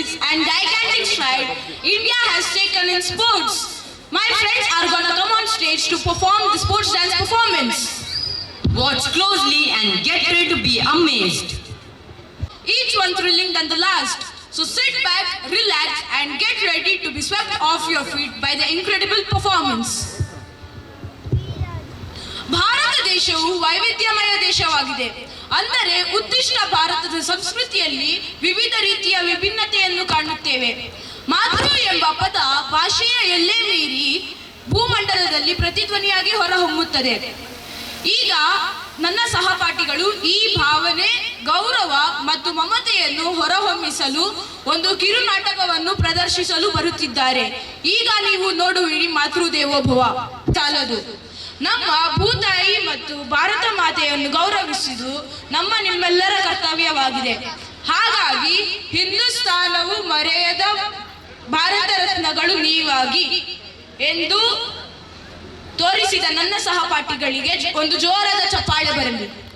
medals and gigantic stride India has taken in sports. My friends are gonna come on stage to perform the sports dance performance. Watch closely and get ready to be amazed. Each one thrilling than the last. So sit back, relax and get ready to be swept off your feet by the incredible performance. Bharat ದೇಶವು ವೈವಿಧ್ಯಮಯ ದೇಶವಾಗಿದೆ. ಅಂದರೆ ಉತ್ತಿಷ್ಟ ಭಾರತದ ಸಂಸ್ಕೃತಿಯಲ್ಲಿ ವಿವಿಧ ರೀತಿಯ ವಿಭಿನ್ನತೆಯನ್ನು ಕಾಣುತ್ತೇವೆ. ಮಾತೃ ಎಂಬ ಪದ ಭಾಷೆಯ ಎಲ್ಲೇ ಮೀರಿ ಭೂಮಂಡಲದಲ್ಲಿ ಪ್ರತಿಧ್ವನಿಯಾಗಿ ಹೊರಹೊಮ್ಮುತ್ತದೆ. ಈಗ ನನ್ನ ಸಹಪಾಠಿಗಳು ಈ ಭಾವನೆ, ಗೌರವ ಮತ್ತು ಮಮತೆಯನ್ನು ಹೊರಹೊಮ್ಮಿಸಲು ಒಂದು ಕಿರು ನಾಟಕವನ್ನು ಪ್ರದರ್ಶಿಸಲು ಬರುತ್ತಿದ್ದಾರೆ. ಈಗ ನೀವು ನೋಡುವಿರಿ ಮಾತೃದೇವೋಭವ. ಸಾಲದು. ನಮ್ಮ ಭೂತಾಯಿ ಮತ್ತು ಭಾರತ ಮಾತೆಯನ್ನು ಗೌರವಿಸುವುದು ನಮ್ಮ ನಿಮ್ಮೆಲ್ಲರ ಕರ್ತವ್ಯವಾಗಿದೆ. ಹಾಗಾಗಿ ಹಿಂದೂಸ್ತಾನವು ಮರೆಯದ ಭಾರತ ರತ್ನಗಳು ನೀವಾಗಿ ಎಂದು ತೋರಿಸಿದ ನನ್ನ ಸಹಪಾಠಿಗಳಿಗೆ ಒಂದು ಜೋರಾದ ಚಪ್ಪಾಳೆ ಬರಲಿ.